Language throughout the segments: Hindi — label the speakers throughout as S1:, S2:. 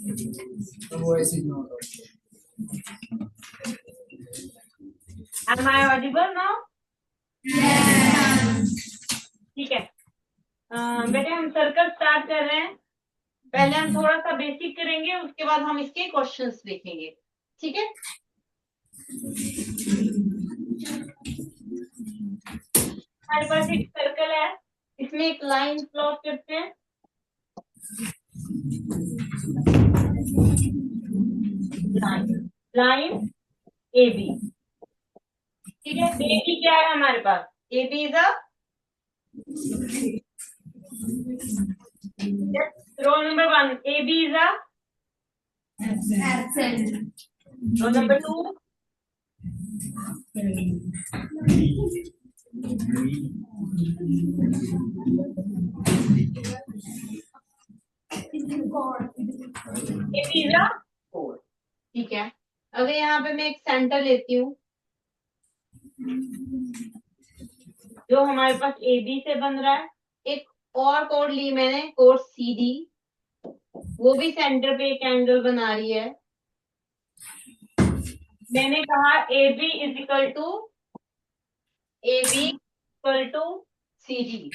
S1: तो वो ऐसे इग्नोर करो।
S2: Am I audible now? ठीक है। बेटे हम सर्कल स्टार्ट कर रहे हैं। पहले हम थोड़ा सा बेसिक करेंगे, उसके बाद हम इसके क्वेश्चंस देखेंगे। ठीक है। हमारे पास एक सर्कल है, इसमें एक लाइन प्लॉट करते हैं। Line A B. ठीक है। ए बी क्या है हमारे पास? A B is a roll number 1। A B is a roll number 2। A B is a 4। ठीक है। अगर यहाँ पे मैं एक सेंटर लेती हूँ जो हमारे पास ए बी से बन रहा है, एक और कोड ली मैंने, कोड सी डी, वो भी सेंटर पे एक एंगल बना रही है। मैंने कहा A B is equal to C D.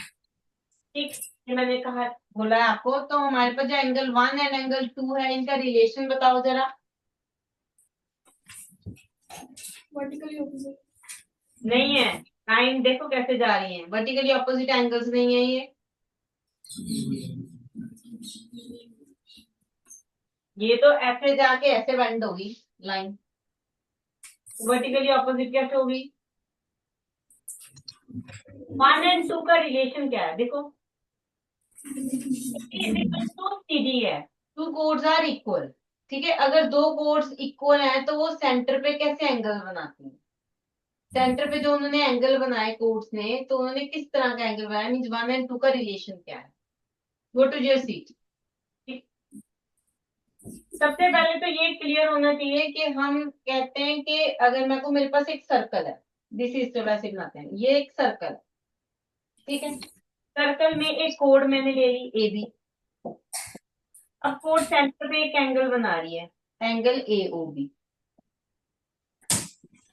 S2: ठीक, ये मैंने कहा बोला है आपको। तो हमारे पास जो एंगल 1 एंड एंगल 2 है, इनका रिलेशन बताओ जरा।
S1: वर्टिकली ऑपोजिट
S2: नहीं है। लाइन देखो कैसे जा रही है, वर्टिकली ऑपोजिट एंगल्स नहीं है ये तो ऐसे जाके ऐसे बेंड होगी लाइन। वर्टिकली ऑपोजिट कैसे होगी? 1 एंड 2 का रिलेशन क्या है देखो। सी है, टू कोड्स आर इक्वल। ठीक है। अगर दो कोड्स इक्वल हैं तो वो सेंटर पे कैसे एंगल बनाती हैं? सेंटर पे जो उन्होंने एंगल बनाए कोड्स ने, तो उन्होंने किस तरह का एंगल बनाया? मींस 1 एंड 2 का रिलेशन क्या है? Go to your seat. सबसे पहले तो ये क्लियर होना चाहिए कि हम कहते हैं कि अगर मेरे पास एक सर्कल है, दिस इज, तो वैसे बनाते हैं, ये एक सर्कल है। ठीक है। सर्कल में एक कोड मैंने ले ली ए बी। अब कोड सेंटर पे एक एंगल बना रही है, एंगल ए ओ बी।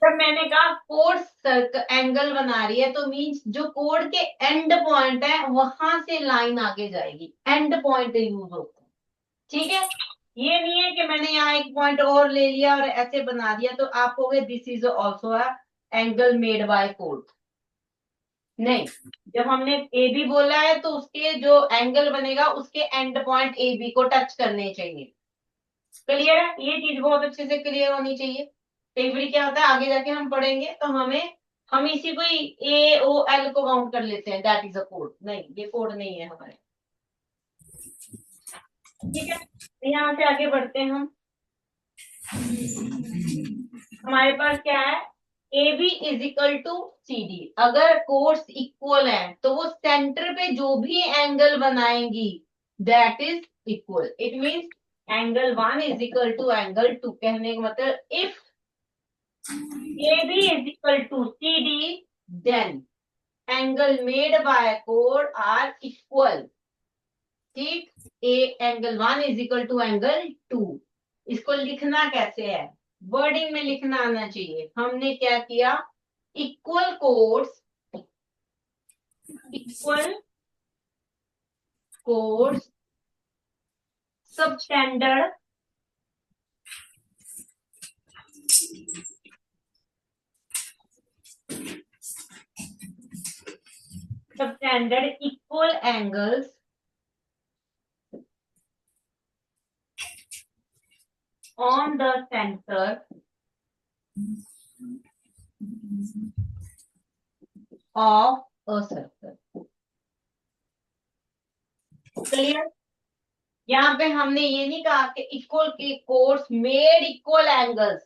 S2: जब मैंने कहा कोड सर्कल एंगल बना रही है, तो मीन्स जो कोड के एंड पॉइंट है वहां से लाइन आगे जाएगी। एंड पॉइंट यूज होता है। ठीक है। ये नहीं है कि मैंने यहाँ एक पॉइंट और ले लिया और ऐसे बना दिया तो आप कहोगे this is also a angle made by code. नहीं, जब हमने ए बी बोला है तो उसके जो एंगल बनेगा उसके एंड पॉइंट ए बी को टच करने चाहिए। क्लियर है? ये चीज बहुत अच्छे से क्लियर होनी चाहिए। कई बार क्या होता है, आगे जाके हम पढ़ेंगे तो हम इसी को ए ओ एल को काउंट कर लेते हैं, दैट इज अ कोड। नहीं, ये कोड नहीं है हमारे। ठीक है। तो यहाँ से आगे बढ़ते हैं हम। हमारे पास क्या है? A B is equal to C D. अगर कोर्स इक्वल है तो वो सेंटर पे जो भी एंगल बनाएंगी that is equal. It means angle 1 is equal to angle 2। कहने का मतलब if AB is equal to CD, then angle made by chord are equal. ठीक। A angle 1 is equal to angle 2। इसको लिखना कैसे है? वर्डिंग में लिखना आना चाहिए। हमने क्या किया? Equal codes, equal codes substandard equal angles on the center of a circle. Clear? यहाँ पे हमने ये नहीं कहा कि इक्वल के कोर्स मेड इक्वल एंगल्स।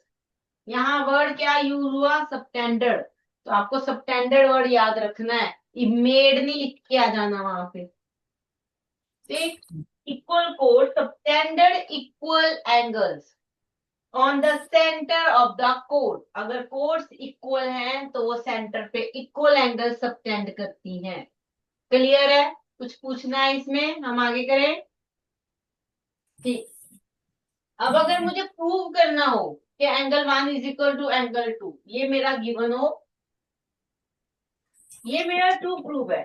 S2: यहाँ वर्ड क्या यूज हुआ? सबटेंडर्ड। तो आपको सबटेंडर्ड वर्ड याद रखना है, मेड नहीं लिख के आ जाना वहां पे। ठीक। Equal chords subtended equal angles on the centre of the कोड। अगर कोर्स इक्वल हैं तो वो सेंटर पे इक्वल एंगल सबटेंड करती हैं। क्लियर है? कुछ पूछना है इसमें? हम आगे करें। ठीक। अब अगर मुझे प्रूव करना हो कि angle 1 is equal to angle 2, ये मेरा गिवन हो, ये मेरा ट्रू प्रूफ है,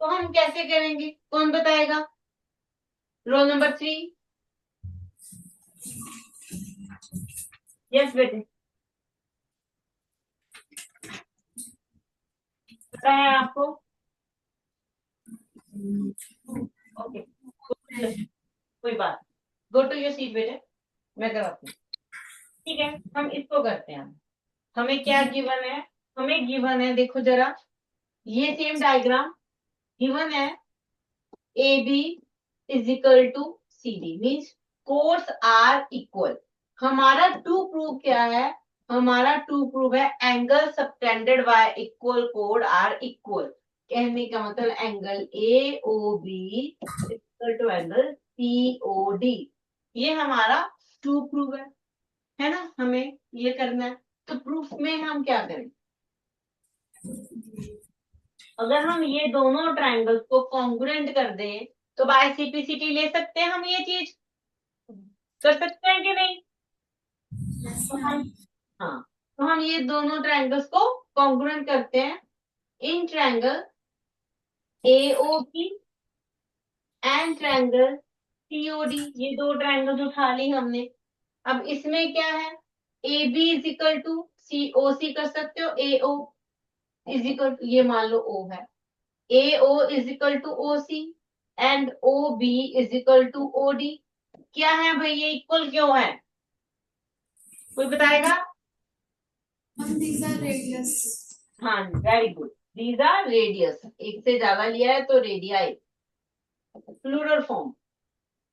S2: तो हम कैसे करेंगे? कौन बताएगा? Roll number 3। यस बेटे, पता है आपको? ओके, कोई बात, गो टू योर सीट बेटे, मैं करवाती हूँ। ठीक है, हम इसको करते हैं। हमें क्या गिवन है? हमें गिवन है, देखो जरा, ये सेम डायग्राम गिवन है, A B is equal to C D, means chords are equal. हमारा टू प्रूव क्या है? हमारा टू प्रूव है एंगल सबटेंडेड बाय इक्वल कोड आर इक्वल। कहने का मतलब angle A O B equal to angle C O D, ये हमारा टू प्रूव है ना? हमें ये करना है। तो प्रूफ में हम क्या करें? अगर हम ये दोनों ट्रायंगल्स को कॉन्ग्रुएंट कर दें तो बाय सीपीसीटी ले सकते हैं हम, ये चीज कर सकते हैं कि नहीं? तो हम, हाँ, तो हम ये दोनों ट्रायंगल्स को कॉन्ग्रुएंट करते हैं in triangle AOB and triangle COD. ये दो ट्रायंगल्स उठा ली हमने। अब इसमें क्या है? A B is equal to C O C कर सकते हो, A O is equal to, ये मान लो ओ है, A O is equal to O C and O B is equal to O D. क्या है भाई, ये इक्वल क्यों है? कोई बताएगा?
S1: These are radius.
S2: हाँ, very good, these are radius. एक से ज्यादा लिया है तो रेडियाई, प्लूरल फॉर्म।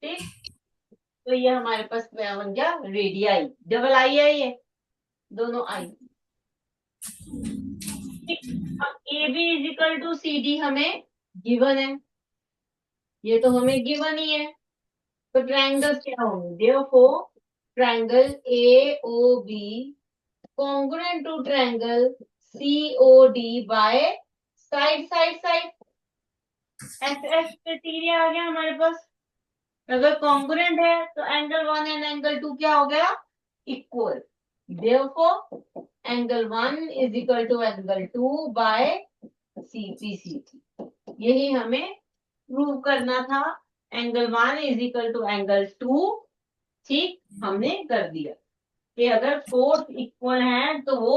S2: ठीक, तो ये हमारे पास बन गया रेडियाई, डबल आई है ये, दोनों आई। ठीक, अब A B is equal to C D हमें गिवन है, ये तो हमें गिवन ही है। तो ट्रायंगल्स क्या होंगे? Therefore triangle A O B congruent to triangle COD by side side side, S criteria आ गया हमारे पास। अगर कॉन्ग्रुएंट है तो एंगल 1 एंड एंगल 2 क्या हो गया? Equal. Therefore angle 1 is equal to angle 2 by CPCT. यही हमें प्रूव करना था, angle 1 is equal to angle 2। ठीक, हमने कर दिया कि अगर फोर्स इक्वल है तो वो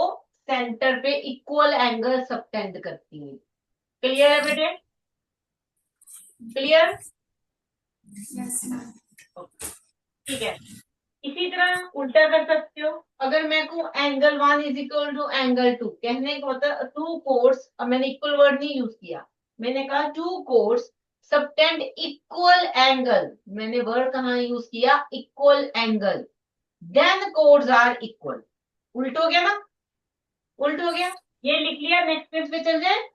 S2: सेंटर पे इक्वल एंगल सबटेंड करती है। क्लियर है बेटे? क्लियर?
S1: Yes, ma'am.
S2: ठीक है, इसी तरह उल्टा कर सकते हो। अगर मैं कहूँ angle 1 is equal to angle 2, कहने का मतलब टू कोर्स, अब मैंने इक्वल वर्ड नहीं यूज किया, मैंने कहा two chords subtend equal angle, मैंने वर्ड कहाँ यूज किया? Equal angle, then chords are equal. उल्ट हो गया ना? उल्ट हो गया, ये लिख लिया। नेक्स्ट पेज पे चल जाए।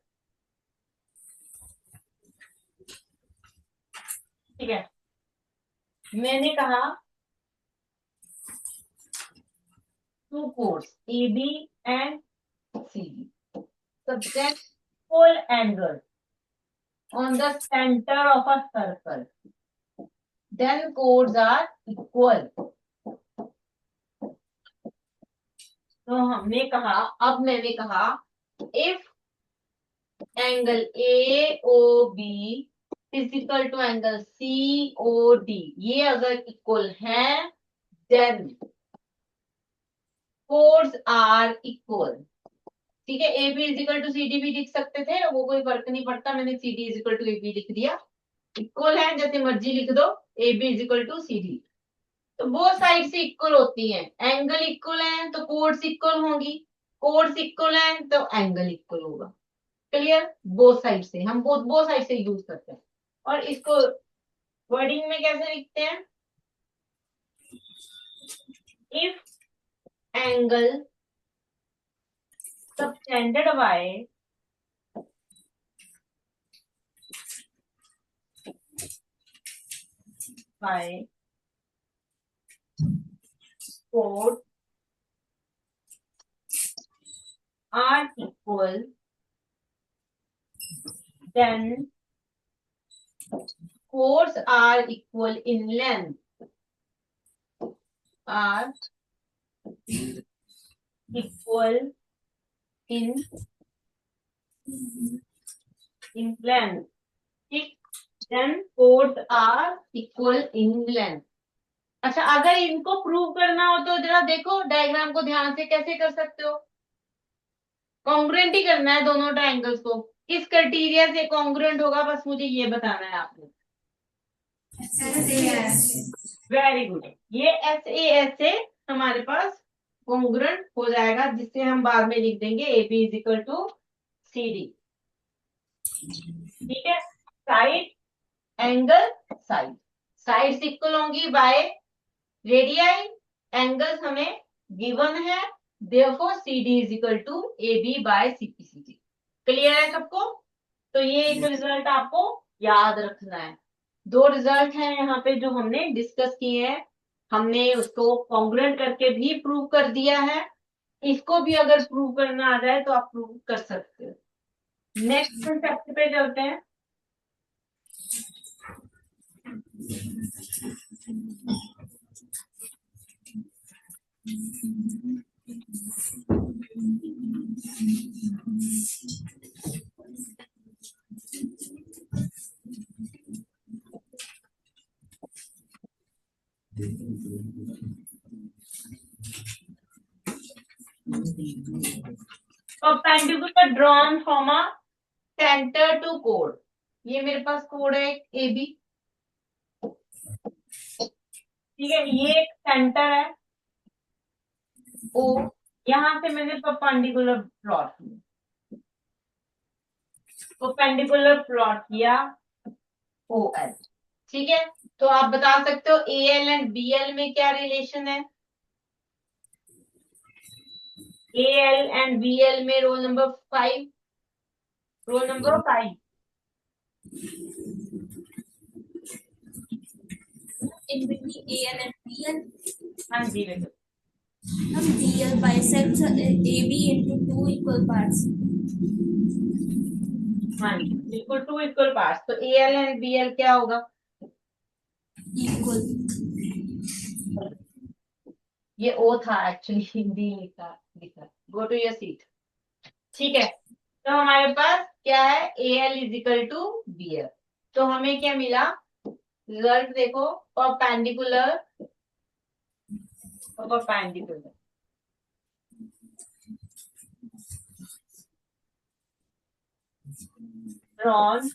S2: ठीक है, मैंने कहा two chords A B and C D subject full angle on the center of a circle, then chords are equal। तो हमने कहा, अब मैंने कहा if angle A O B equal to angle C O D, ये अगर इक्वल है देन कोड्स आर इक्वल। ठीक है, A B is equal to C D भी लिख सकते थे, वो कोई फर्क नहीं पड़ता, मैंने C D is equal to A B लिख दिया। इक्वल है जैसे मर्जी लिख दो, A B is equal to C D, तो वो साइड से इक्वल होती हैं। एंगल इक्वल है तो कोड्स इक्वल होंगी, कोड्स इक्वल है तो एंगल इक्वल होगा। क्लियर? बोथ साइड से हम बोथ साइड से यूज करते हैं। और इसको वर्डिंग में कैसे लिखते हैं? If angle subtended by code are equal, then chords are equal in length, are equal in length, ठीक, then chords are equal in length. अच्छा, अगर इनको प्रूव करना हो तो जरा देखो डायग्राम को ध्यान से, कैसे कर सकते हो? कॉन्ग्रुएंट ही करना है दोनों ट्रायंगल्स को। किस क्राइटेरिया से कॉन्ग्रुएंट होगा, बस मुझे ये बताना है आपने। वेरी गुड, ये SAS से हमारे पास कॉन्ग्रुएंट हो जाएगा, जिससे हम बाद में लिख देंगे AB is equal to CD। ठीक है, side angle side, sides equal होंगी बाय रेडियाई, एंगल्स हमें गिवन है, therefore CD is equal to AB by CPCD। Clear है सबको? तो ये एक रिजल्ट आपको याद रखना है। दो रिजल्ट हैं यहाँ पे जो हमने डिस्कस किए हैं, हमने उसको कॉन्ग्रुएंट करके भी प्रूव कर दिया है, इसको भी अगर प्रूव करना आ जाए तो आप प्रूव कर सकते हो। नेक्स्ट कंसेप्ट पे चलते हैं। Perpendicular drawn from a center to chord, ये मेरे पास कोड है AB, ठीक है, ये एक सेंटर है O, यहां से मैंने परपेंडिकुलर प्लॉट किया, परपेंडिकुलर प्लॉट किया OL, ठीक है। तो आप बता सकते हो AL एंड BL में क्या रिलेशन है? AL एंड BL में roll number 5, roll number 5,
S1: In between AL and BL,
S2: हाँ जी बेटा,
S1: DL bisects AB into two equal parts.
S2: हाँ जी बिल्कुल, 2 इक्वल पार्ट्स। तो AL एंड BL क्या होगा?
S1: Equal.
S2: ये O था एक्चुअली, हिंदी लिखा। गो टू योर सीट, ठीक है। तो हमारे पास क्या है, AL is equal to BL। तो हमें क्या मिला रिजल्ट, देखो, perpendicular perpendicular drawn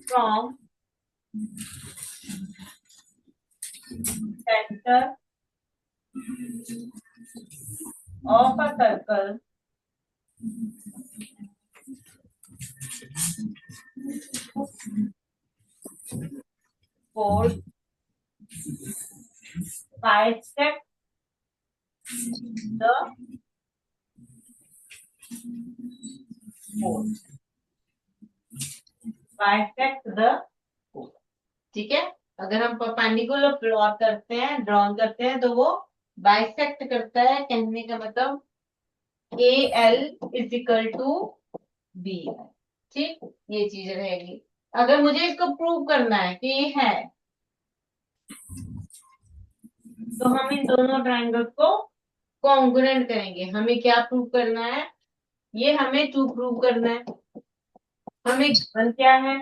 S2: from center of a circle chord bisect the chord, bisect the chord, ठीक है। अगर हम परपेंडिकुलर प्लॉट करते हैं, ड्रॉन करते हैं, तो वो बाइसेक्ट करता है, कहने का मतलब AL is equal to BL, ठीक, ये चीज रहेगी। अगर मुझे इसको प्रूव करना है कि ये है, तो हम इन दोनों ट्रायंगल को कॉन्ग्रुएंट करेंगे। हमें क्या प्रूव करना है? ये हमें 2 प्रूव करना है। हमें गिवन क्या है?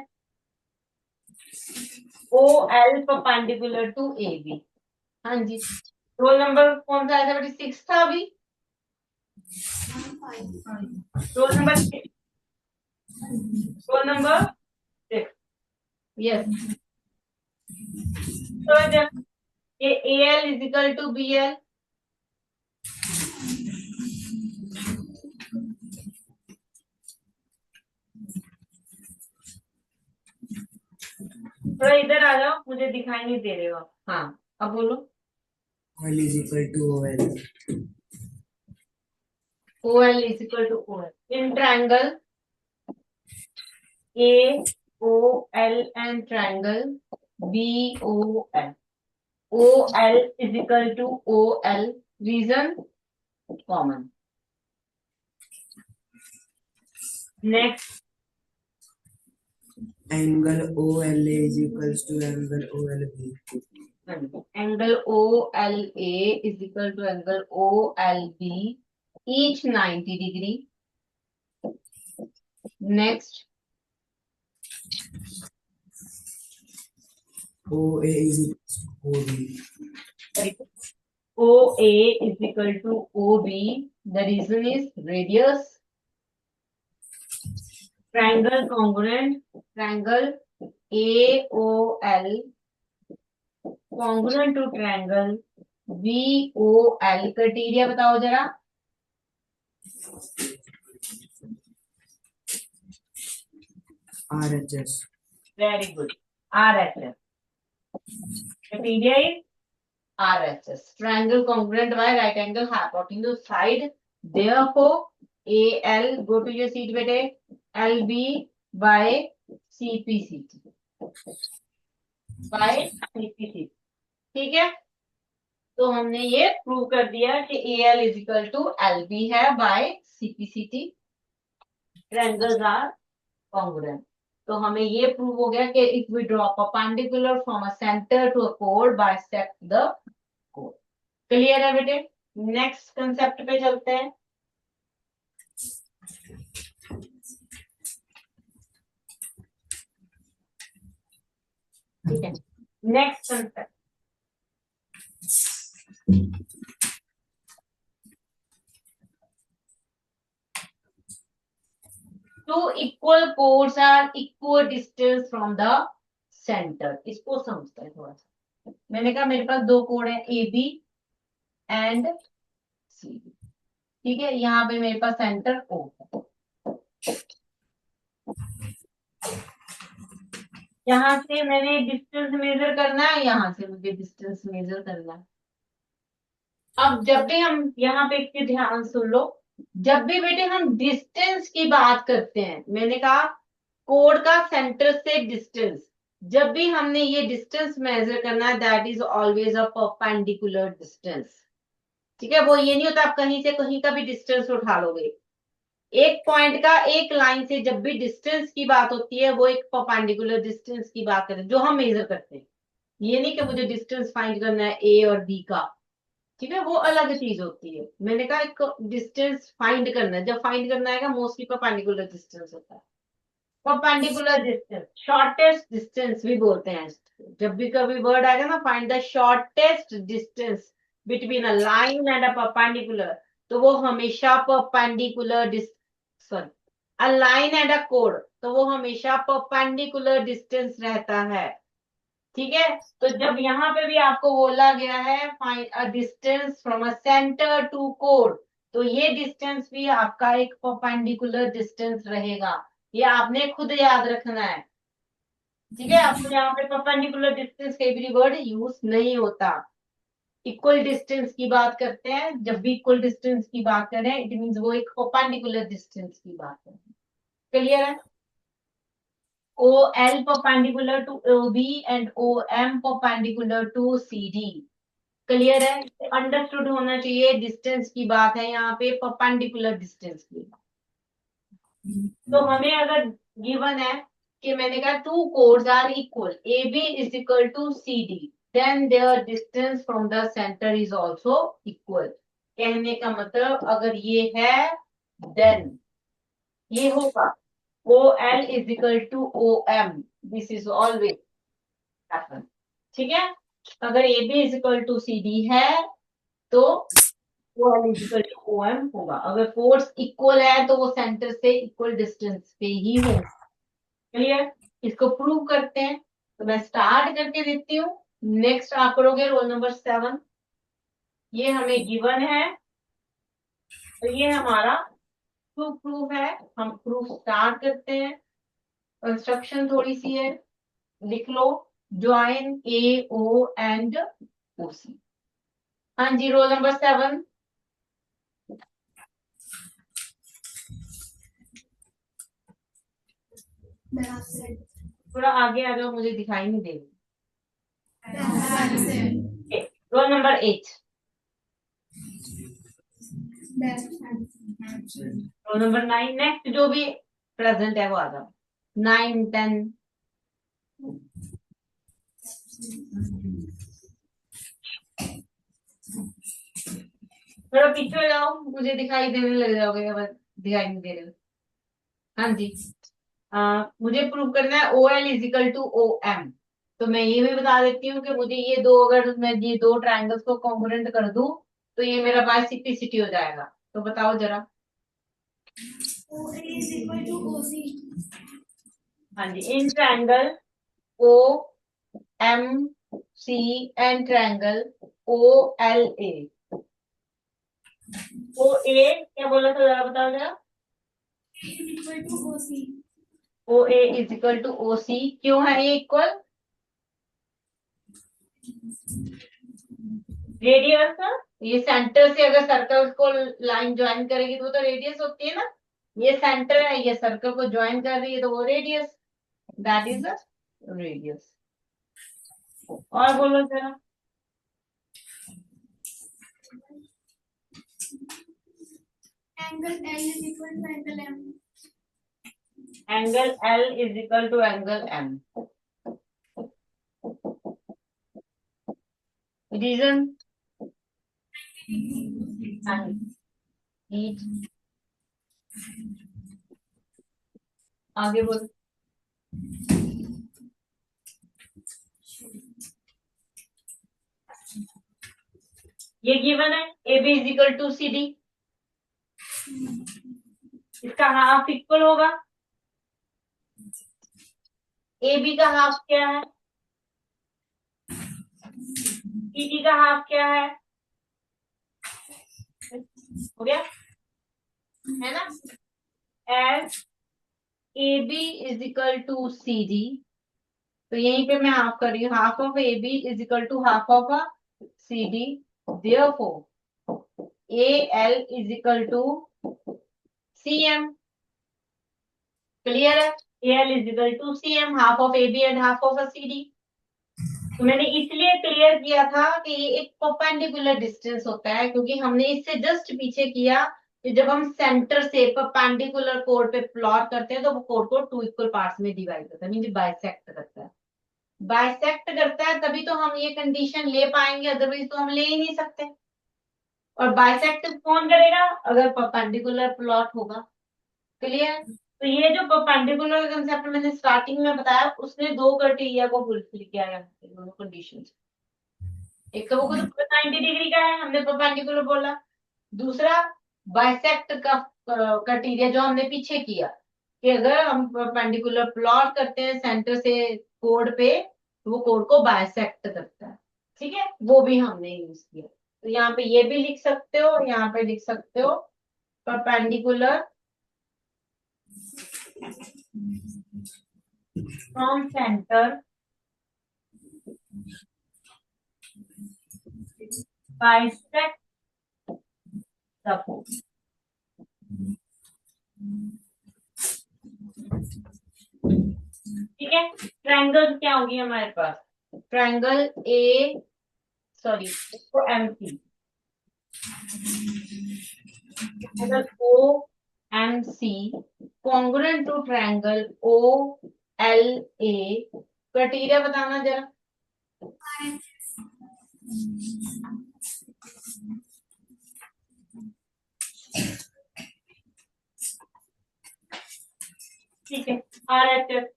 S2: OL परपेंडिकुलर टू AB, हाँ जी। रोल नंबर कौन सा आया था बेटी? 6 था अभी। Roll number 6, roll number 6, yes. तो जब ये AL is equal to BL, थोड़ा इधर आ जाओ, मुझे दिखाई नहीं दे रहे हो आप। हाँ, अब बोलो।
S3: OL is equal to OL.
S2: OL is equal to OL in triangle AOL and triangle BOL. OL is equal to OL. Reason common. Next,
S3: angle OLA is equals to angle OLB.
S2: Angle OLA is equal to angle OLB each 90 degree. Next,
S3: OA is equals to OB.
S2: OA is equal to OB. The reason is radius. Triangle congruent. Triangle AOL congruent to triangle VOL. Criteria बताओ जरा.
S3: RHS.
S2: Very good. RHS. Criteria is RHS. Triangle congruent by right angle hypotenuse side. Therefore, AL, go to your seat बेटे, LB by CPCT. By CPCT. ठीक है. तो हमने ये प्रूव कर दिया कि AL is equal to LB है by CPCT. Triangles are congruent. तो हमें ये प्रूव हो गया कि if we draw perpendicular from a center to a chord, bisect the chord. Clear है बेटे. नेक्स्ट कंसेप्ट पे चलते हैं. ठीक है. Next concept. Two equal chords are equal distance from the center. इसको समझते हैं थोड़ा सा. मैंने कहा मेरे पास दो कोड है AB एंड CD. ठीक है. यहाँ पे मेरे पास सेंटर O है. यहाँ से मैंने डिस्टेंस मेजर करना है, यहाँ से मुझे डिस्टेंस मेजर करना है. अब जब भी हम यहाँ पे एक ध्यान सुन लो, जब भी बेटे हम डिस्टेंस की बात करते हैं, मैंने कहा कोड का सेंटर से डिस्टेंस, जब भी हमने ये डिस्टेंस मेजर करना है that is always a perpendicular distance. ठीक है. वो ये नहीं होता आप कहीं से कहीं का भी डिस्टेंस उठा लोगे. एक पॉइंट का एक लाइन से जब भी डिस्टेंस की बात होती है वो एक परपेंडिकुलर डिस्टेंस की बात करते हैं जो हम मेजर करते हैं. ये नहीं कि मुझे डिस्टेंस फाइंड करना है ए और बी का. ठीक है. वो अलग चीज होती है. मैंने कहा एक डिस्टेंस फाइंड करना है. जब फाइंड करना है मोस्टली परपेंडिकुलर डिस्टेंस होता है. परपेंडिकुलर डिस्टेंस शॉर्टेस्ट डिस्टेंस भी बोलते हैं. जब भी कभी वर्ड आएगा ना find the shortest distance between a line and a perpendicular, तो वो हमेशा perpendicular sorry a line and a code, तो वो हमेशा परपेंडिकुलर डिस्टेंस रहता है. ठीक है. तो जब यहाँ पे भी आपको बोला गया है find a distance from a centre to कोड, तो ये डिस्टेंस भी आपका एक परपेंडिकुलर डिस्टेंस रहेगा. ये आपने खुद याद रखना है. ठीक है. आपको यहाँ पे परपेंडिकुलर डिस्टेंस का एवरी वर्ड यूज नहीं होता. इक्वल डिस्टेंस की बात करते हैं. जब भी इक्वल डिस्टेंस की बात करें इट मींस वो एक परपेंडिकुलर डिस्टेंस की बात करें. क्लियर है. OL perpendicular to OB and OM perpendicular to CD. Clear है. अंडरस्टूड होना चाहिए. डिस्टेंस की बात है यहाँ पे, परपेंडिकुलर डिस्टेंस की. तो हमें अगर गिवन है कि मैंने कहा two chords are equal, AB is equal to CD, then their distance from the center is also equal. कहने का मतलब अगर ये है then ये होगा OL is equal to OM. This is always happen. ठीक है. अगर AB is equal to CD है तो OL is equal to OM होगा. अगर फोर्स इक्वल है तो वो सेंटर से इक्वल डिस्टेंस पे ही होगा. क्लियर. इसको प्रूव करते हैं. तो मैं स्टार्ट करके देती हूँ. नेक्स्ट आप करोगे रोल नंबर 7. ये हमें गिवन है तो ये हमारा प्रूफ है. हम प्रूफ स्टार्ट करते हैं. कंस्ट्रक्शन थोड़ी सी है, लिख लो. Join AO and OC. हाँ जी. Roll number 7. थोड़ा आगे आ जाओ, मुझे दिखाई नहीं दे रही. Roll number 8. Roll number 9. Next जो भी प्रेजेंट है वो आ जाओ. 9, 10 थोड़ा पीछे हो जाओ, मुझे दिखाई देने लग जाओगे अगर दिखाई नहीं दे रहे हो। हाँ जी। मुझे प्रूव करना है O L is equal to O M. तो मैं ये भी बता देती हूँ कि मुझे ये दो, अगर मैं ये दो ट्रायंगल्स को कॉन्ग्रुएंट कर दूं तो ये मेरा बाइसेक्टिसिटी हो जाएगा। तो बताओ जरा।
S1: OA is equal to OC.
S2: हाँ जी, in triangle O M C and triangle O L A. O A क्या बोला था, जरा बताओ जरा।
S1: A is equal to OC.
S2: O A is equal to O C. क्यों है ये इक्वल? रेडियस। ये सेंटर से अगर सर्कल को लाइन ज्वाइन करेगी तो वो तो रेडियस होती है ना। ये सेंटर है, ये सर्कल को ज्वाइन कर रही है तो वो radius, that is the radius. और बोलो जरा।
S1: Angle L is equal to angle M.
S2: Angle L is equal to angle M. Reason? आगे बोलो। ये गिवन है A B is equal to C D. इसका हाफ इक्वल होगा। ए बी का हाफ क्या है? सी डी का हाफ क्या है? हो गया है ना। As A B is equal to C D, तो यहीं पे मैं हाफ कर रही हूँ। Half of A B is equal to half of C D. Therefore A L is equal to C M. Clear है? A L is equal to C M, half of A B and half of C D. तो मैंने इसलिए क्लियर किया था कि ये एक परपेंडिकुलर डिस्टेंस होता है, क्योंकि हमने इससे जस्ट पीछे किया कि जब हम सेंटर से परपेंडिकुलर कोड पे प्लॉट करते हैं तो वो कोड को टू इक्वल पार्ट्स में डिवाइड करता है, मीन बाइसेक्ट करता है। बाइसेक्ट करता है तभी तो हम ये कंडीशन ले पाएंगे, अदरवाइज तो हम ले ही नहीं सकते। और बाइसेक्ट कौन करेगा? अगर परपेंडिकुलर प्लॉट होगा। क्लियर? तो ये जो परपेंडिकुलर कंसेप्ट मैंने स्टार्टिंग में बताया, उसने दो क्राइटेरिया को फुलफिल किया है, दोनों कंडीशंस। एक तो वो खुद 90 डिग्री का है, हमने परपेंडिकुलर बोला। दूसरा बाइसेक्ट का क्राइटेरिया जो हमने पीछे किया कि अगर हम परपेंडिकुलर प्लॉट करते हैं सेंटर से कोड पे तो वो कोड को बाइसेक्ट करता है। ठीक है, वो भी हमने यूज किया। तो यहाँ पे ये भी लिख सकते हो, यहाँ पे लिख सकते हो perpendicular from centre bisect support. ठीक है। ट्रायंगल क्या होगी हमारे पास? ट्रायंगल ए, सॉरी इसको M C, triangle O M C congruent to triangle O L A. Criteria बताना जरा। ठीक है, R H F.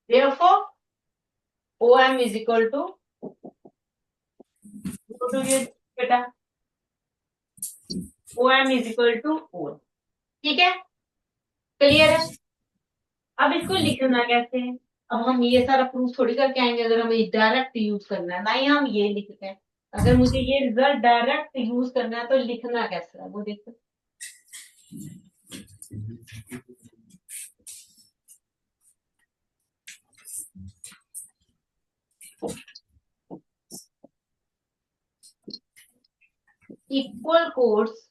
S2: therefore OM is equal to ये बेटा OM is equal to O। ठीक है, क्लियर है? अब इसको लिखना कैसे है? अब हम ये सारा प्रूफ थोड़ी करके आएंगे अगर हमें डायरेक्ट यूज करना है, नहीं हम ये लिखते हैं। अगर मुझे ये रिजल्ट डायरेक्ट यूज करना है तो लिखना कैसे है वो देखो। Equal chords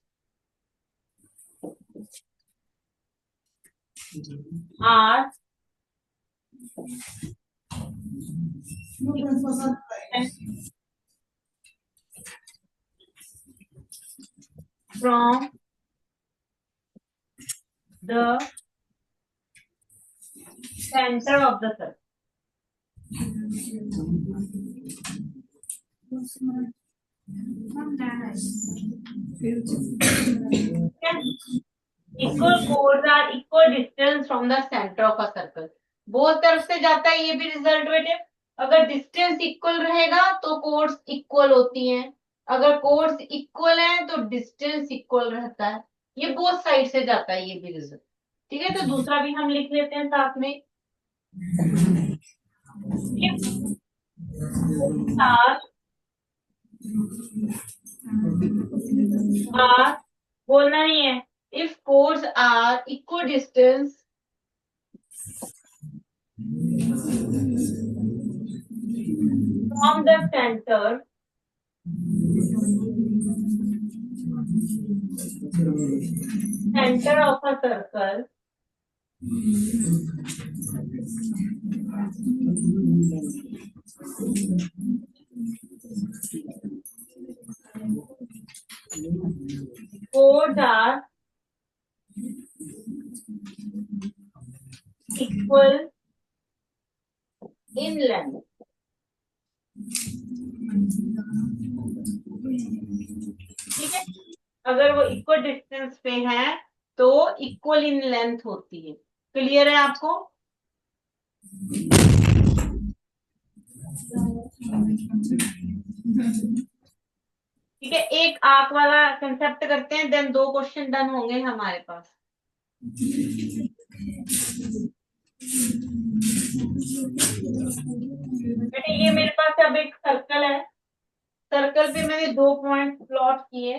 S2: are from the center of the circle। Equal chords are equal distance from the centre of a circle. Both तरफ से जाता है, ये भी रिजल्ट बेटे। अगर डिस्टेंस इक्वल रहेगा तो कोड्स इक्वल होती हैं, अगर कोड्स इक्वल हैं तो डिस्टेंस इक्वल रहता है। ये बोथ साइड से जाता है, ये भी रिजल्ट। ठीक है, तो दूसरा भी हम लिख लेते हैं साथ में। आर बोलना नहीं है। If chords are equal distance from the center of a circle, chords are equal in length. ठीक है, अगर वो इक्वल डिस्टेंस पे है तो इक्वल इन लेंथ होती है। क्लियर है आपको? ठीक है, एक आर्क वाला कंसेप्ट करते हैं, देन 2 क्वेश्चन डन होंगे हमारे पास। बेटे ये मेरे पास अब एक सर्कल है, सर्कल पे मैंने 2 पॉइंट प्लॉट किए,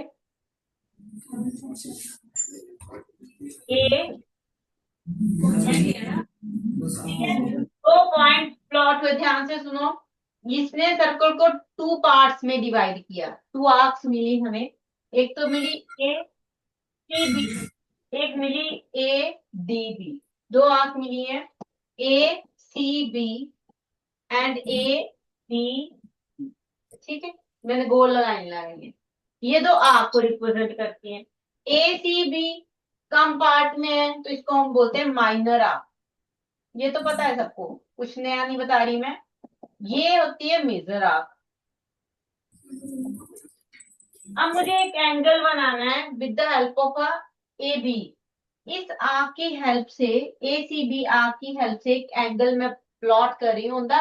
S2: ए, ठीक है, 2 पॉइंट प्लॉट हुए। ध्यान से सुनो, इसने सर्कल को 2 पार्ट्स में डिवाइड किया, 2 आर्क्स मिली हमें। एक तो मिली ए सी बी, एक मिली ए डी बी, 2 आर्क मिली है, A C B and A D. ठीक है, मैंने गोल लाइन लगाई है, ये 2 आर्क को रिप्रेजेंट करती हैं। ए सी बी कम पार्ट में है तो इसको हम बोलते हैं माइनर आर्क, ये तो पता है सबको, कुछ नया नहीं बता रही मैं। ये होती है मेजर आर्क। अब मुझे एक एंगल बनाना है with the help of a A B. इस आर्क की हेल्प से, ए सी बी आर्क की हेल्प से एक एंगल में प्लॉट कर रही हूँ the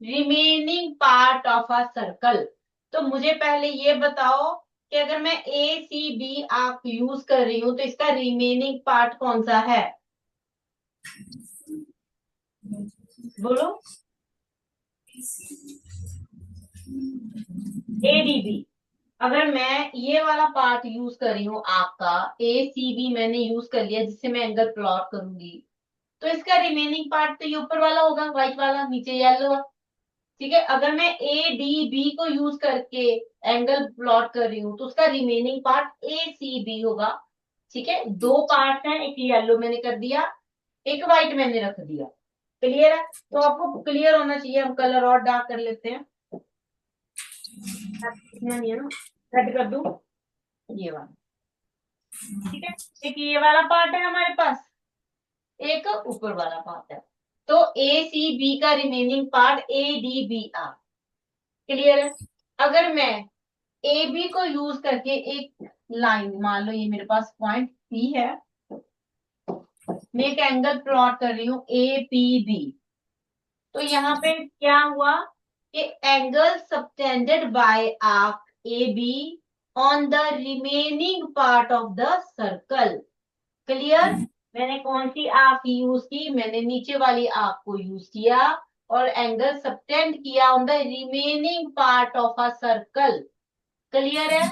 S2: remaining part of a circle. तो मुझे पहले ये बताओ कि अगर मैं A C B arc use कर रही हूँ तो इसका रिमेनिंग पार्ट कौन सा है? बोलो। A D B. अगर मैं ये वाला पार्ट यूज कर रही हूँ आपका, ए सी बी मैंने यूज कर लिया जिससे मैं एंगल प्लॉट करूंगी, तो इसका रिमेनिंग पार्ट तो ये ऊपर वाला होगा, व्हाइट वाला, नीचे येलो। ठीक है, अगर मैं ए डी बी को यूज करके एंगल प्लॉट कर रही हूँ तो उसका remaining part A C B होगा। ठीक है, 2 पार्ट हैं, एक येलो मैंने कर दिया, एक व्हाइट मैंने रख दिया। क्लियर है? तो आपको क्लियर होना चाहिए, हम कलर और डार्क कर लेते हैं, इतना नहीं है ना, सेट कर दूं ये वाला। ठीक है, एक ये वाला पार्ट है हमारे पास, एक ऊपर वाला पार्ट है, तो ए सी बी का remaining part A D B are. Clear है? अगर मैं ए बी को यूज करके एक लाइन, मान लो ये मेरे पास पॉइंट पी है, मैं एक एंगल प्लॉट कर रही हूँ ए पी बी, तो यहाँ पे क्या हुआ कि angle subtended bye arc A B on the remaining part of the circle. Clear? मैंने कौन सी आर्क यूज की? मैंने नीचे वाली आर्क को यूज किया और एंगल सबटेंड किया on the remaining part of a circle. Clear है?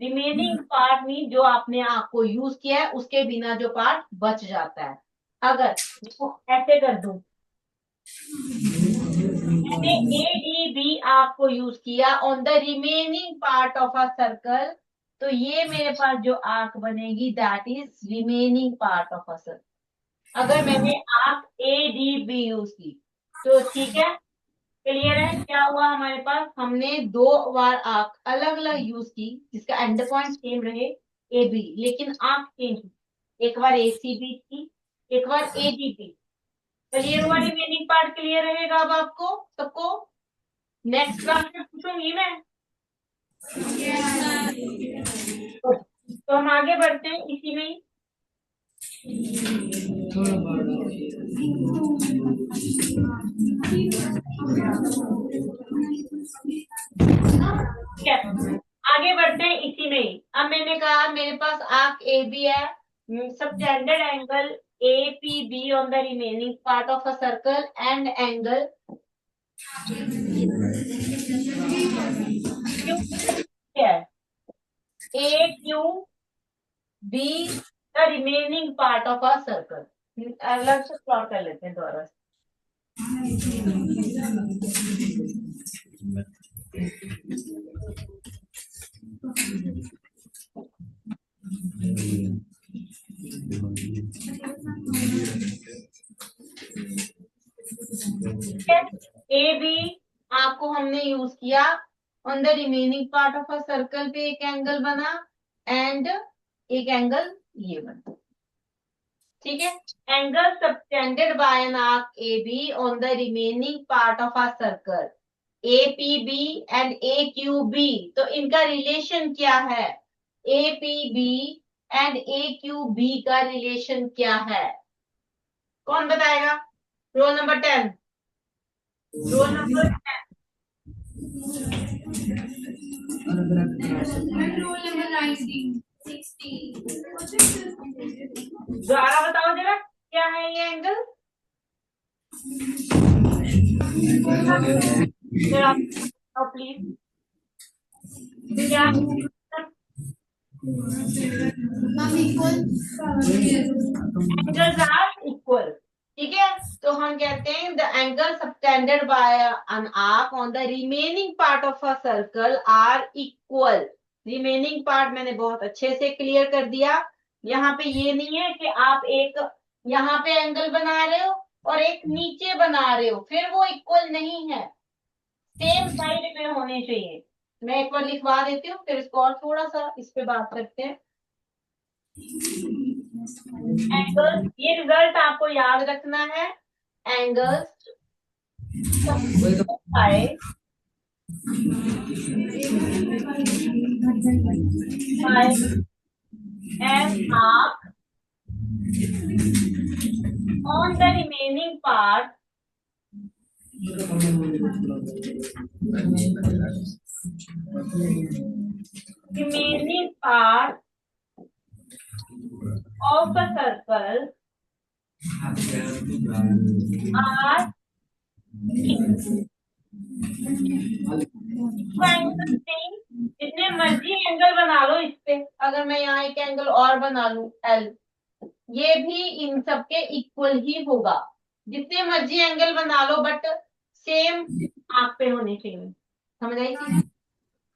S2: रिमेनिंग पार्ट मीन जो आपने आर्क को यूज किया है उसके बिना जो पार्ट बच जाता है। अगर इसको ऐसे कर दूं, मैंने ए डी बी आर्क को यूज किया on the remaining part of a circle, तो ये मेरे पास जो आर्क बनेगी that is remaining part of a circle. अगर मैंने arc A D B use की तो ठीक है। क्लियर है? क्या हुआ हमारे पास, हमने 2 बार आर्क अलग अलग यूज की जिसका एंड पॉइंट सेम रहे ए बी, लेकिन आर्क चेंज, एक बार ए सी बी थी, एक बार ए डी बी। क्लियर हुआ? रिमेनिंग पार्ट क्लियर रहेगा अब आपको सबको? नेक्स्ट क्लास में पूछूंगी मैं तो हम आगे बढ़ते हैं इसी में ही।
S3: थोड़ा बड़ा
S2: ठीक है, आगे बढ़ते हैं इसी में ही। अब मैंने कहा मेरे पास आर्क ए बी है, subtended angle A P B on the remaining part of a circle and angle Q है A Q B the remaining part of a circle. अलग से प्लॉट कर लेते हैं दोबारा से। ए बी आपको हमने यूज किया on the remaining part of a circle पे एक एंगल बना एंड एक एंगल ये बना। ठीक है, angle subtended by an arc A B on the remaining part of a circle A P B and A Q B. तो इनका रिलेशन क्या है? A P B and A Q B का रिलेशन क्या है? कौन बताएगा? Roll number 10। Roll number 10।
S1: Roll number 19 60
S2: दोबारा बताओ जरा, क्या है ये एंगल? जरा प्लीज, क्या एंगल्स आर इक्वल? ठीक है, तो हम कहते हैं the angle subtended by an arc on the remaining part of a circle are equal. Remaining part मैंने बहुत अच्छे से क्लियर कर दिया। यहाँ पे ये नहीं है कि आप एक यहाँ पे एंगल बना रहे हो और एक नीचे बना रहे हो, फिर वो इक्वल नहीं है, सेम साइड पे होने चाहिए। मैं एक बार लिखवा देती हूँ, फिर इसको और थोड़ा सा इस पे बात करते हैं। एंगल, ये रिजल्ट आपको याद रखना है। Angles by an arc on the remaining part of a circle are जितने मर्जी एंगल बना लो इस पे, अगर मैं यहाँ एक एंगल और बना लूं एल, ये भी इन सबके इक्वल ही होगा। जितने मर्जी एंगल बना लो बट सेम आंख पे होने चाहिए। समझ आई चीज?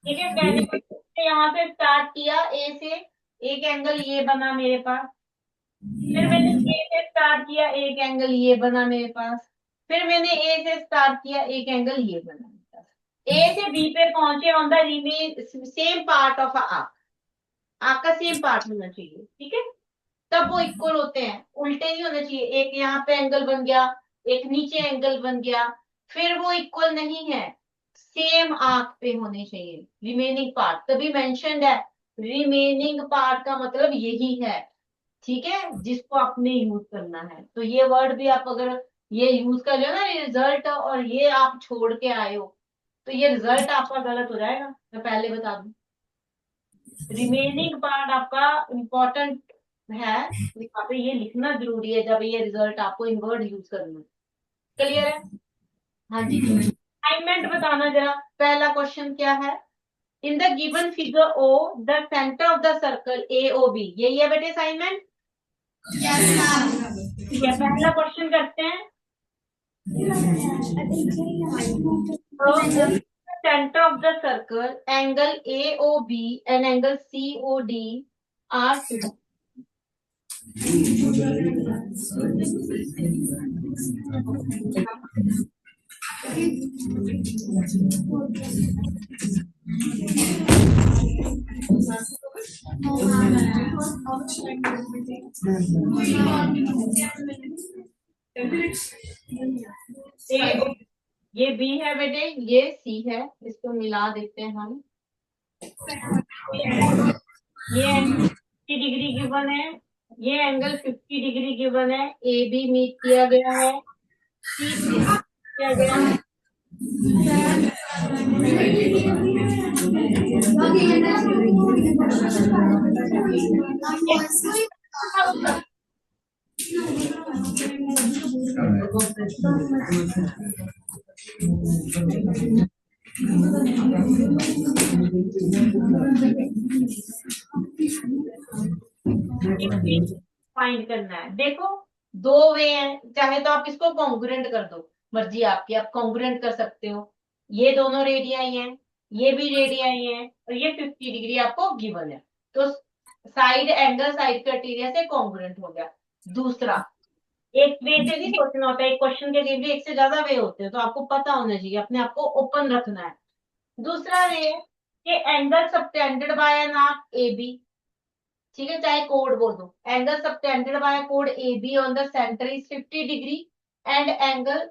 S2: ठीक है, मैंने यहाँ से स्टार्ट किया ए से, एक एंगल ये बना मेरे पास, फिर मैंने ए से स्टार्ट किया, एक एंगल ये बना मेरे पास, फिर मैंने ए से स्टार्ट किया, एक एंगल ये बना मेरे पास। ए से बी पे पहुंचे on the remain same part of arc, arc का सेम पार्ट होना चाहिए। ठीक है, तब वो इक्वल होते हैं, उल्टे नहीं होने चाहिए। एक यहाँ पे एंगल बन गया, एक नीचे एंगल बन गया, फिर वो इक्वल नहीं है, सेम आर्क पे होने चाहिए रिमेनिंग पार्ट। तभी मेंशन्ड है, रिमेनिंग पार्ट का मतलब यही है। ठीक है, जिसको आपने यूज करना है। तो ये वर्ड भी आप अगर ये यूज कर लो ना, रिजल्ट, और ये आप छोड़ के आए हो, तो ये रिजल्ट आपका गलत हो जाएगा, मैं पहले बता दूं। रिमेनिंग पार्ट आपका इम्पोर्टेंट है, यहाँ पे ये लिखना जरूरी है जब ये रिजल्ट आपको इन वर्ड यूज करना है। क्लियर है? हाँ जी, असाइनमेंट बताना जरा। पहला क्वेश्चन क्या है? In the given figure O the centre of the circle A O B, यही है बेटे असाइनमेंट। ठीक है, पहला क्वेश्चन करते हैं। Centre of the circle angle A O B and angle C O D are ये बी है बेटे, ये सी है, इसको मिला देते हैं हम। ये एंगल 50 डिग्री गिवन है, ये एंगल 50 डिग्री गिवन है, ए बी मीट किया गया है, सी किया गया है। फाइंड करना है। देखो दो वे हैं, चाहे तो आप इसको कॉन्ग्रुएंट कर दो, मर्जी आपकी, आप कॉन्ग्रुएंट कर सकते हो। ये दोनों रेडियाई हैं, ये भी रेडियाई हैं, और ये 50 डिग्री आपको गिवन है, तो साइड एंगल साइड क्राइटेरिया से कॉन्ग्रुएंट हो गया। दूसरा, एक वे से नहीं सोचना होता, एक क्वेश्चन के लिए भी एक से ज्यादा वे होते हैं, तो आपको पता होना चाहिए, अपने आप को ओपन रखना है। दूसरा वे है कि angle subtended by an arc A B, ठीक है, चाहे कोड बोल दो, एंगल सबटेंडेड बाय कोड A B on the centre is 50 degree and angle